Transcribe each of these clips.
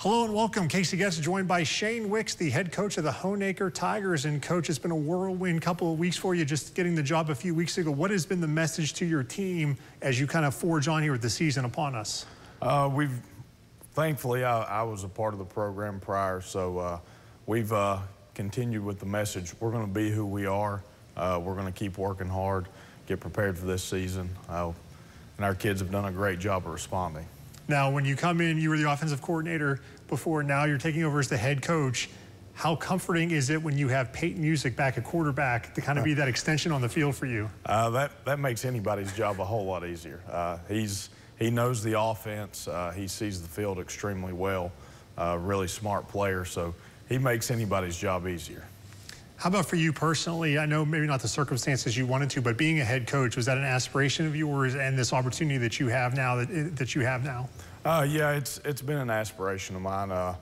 Hello and welcome. Casey Guest joined by Shane Wicks, the head coach of the Honaker Tigers. And coach, it's been a whirlwind couple of weeks for you, just getting the job a few weeks ago. What has been the message to your team as you kind of forge on here with the season upon us? Thankfully, I was a part of the program prior, so we've continued with the message. We're going to be who we are. We're going to keep working hard, get prepared for this season, and our kids have done a great job of responding. Now, when you come in, you were the offensive coordinator before. Now you're taking over as the head coach. How comforting is it when you have Peyton Music back at quarterback to kind of be that extension on the field for you? That makes anybody's job a whole lot easier. He knows the offense. He sees the field extremely well. Really smart player, so he makes anybody's job easier. How about for you personally? I know maybe not the circumstances you wanted to, but being a head coach, was that an aspiration of yours and this opportunity that you have now? Yeah, it's been an aspiration of mine.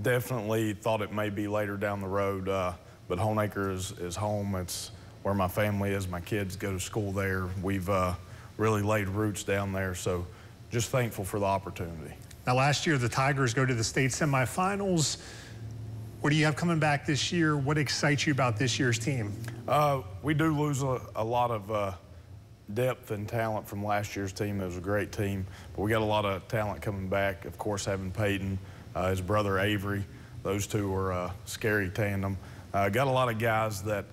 Definitely thought it may be later down the road, but Honaker is home. It's where my family is. My kids go to school there. We've really laid roots down there, so just thankful for the opportunity. Now, last year, the Tigers go to the state semifinals. What do you have coming back this year? What excites you about this year's team? We do lose a lot of depth and talent from last year's team. It was a great team, but we got a lot of talent coming back. Of course, having Peyton, his brother Avery, those two are a scary tandem. Got a lot of guys that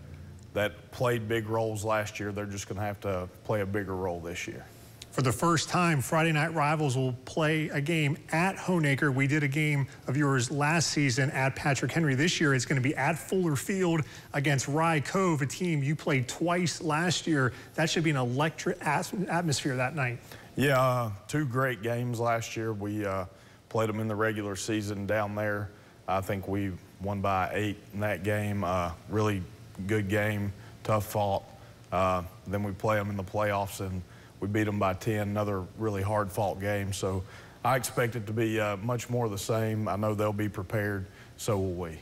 played big roles last year. They're just going to have to play a bigger role this year. For the first time, Friday Night Rivals will play a game at Honaker. We did a game of yours last season at Patrick Henry. This year, it's going to be at Fuller Field against Rye Cove, a team you played twice last year. That should be an electric atmosphere that night. Yeah, two great games last year. We played them in the regular season down there. I think we won by 8 in that game. Really good game, tough fought. Then we play them in the playoffs, and we beat them by 10, another really hard-fought game. So I expect it to be much more the same. I know they'll be prepared, so will we.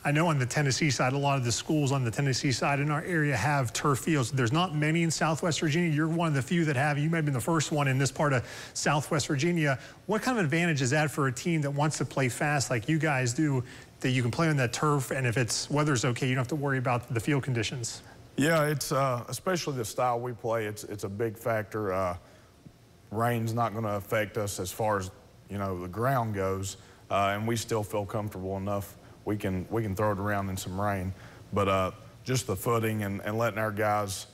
I know on the Tennessee side, a lot of the schools on the Tennessee side in our area have turf fields. There's not many in Southwest Virginia. You're one of the few that have. You may have been the first one in this part of Southwest Virginia. What kind of advantage is that for a team that wants to play fast like you guys do, that you can play on that turf, and if it's weather's okay, you don't have to worry about the field conditions? Yeah, it's especially the style we play. It's a big factor. Rain's not going to affect us as far as the ground goes, and we still feel comfortable enough. We can throw it around in some rain, but just the footing and letting our guys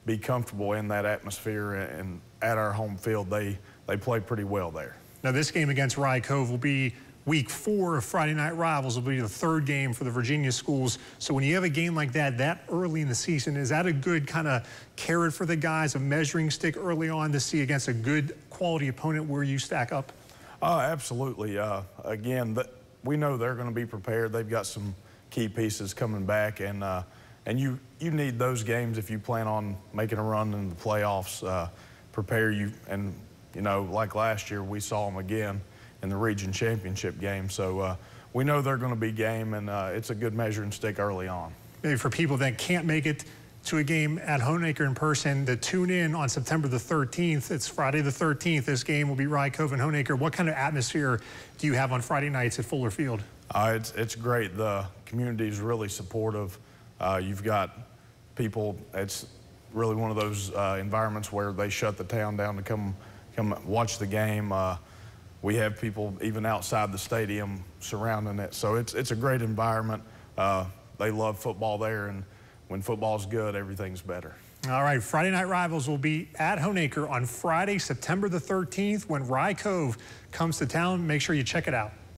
be comfortable in that atmosphere and at our home field, they play pretty well there. Now this game against Rye Cove will be Week 4 of Friday Night Rivals. Will be the third game for the Virginia schools. So when you have a game like that early in the season, is that a good kind of carrot for the guys, a measuring stick early on to see against a good quality opponent where you stack up? Absolutely. Again, we know they're going to be prepared. They've got some key pieces coming back, and you need those games if you plan on making a run in the playoffs. Prepare you, and like last year, we saw them again in the region championship game. So we know they're going to be game, and it's a good measuring stick early on. Maybe for people that can't make it to a game at Honaker in person, to tune in on September the 13th. It's Friday the 13th. This game will be Rye Cove and Honaker. What kind of atmosphere do you have on Friday nights at Fuller Field? It's great. The community is really supportive. You've got people, it's really one of those environments where they shut the town down to come watch the game. We have people even outside the stadium surrounding it. So it's a great environment. They love football there, and when football's good, everything's better. All right, Friday Night Rivals will be at Honaker on Friday, September the 13th when Rye Cove comes to town. Make sure you check it out.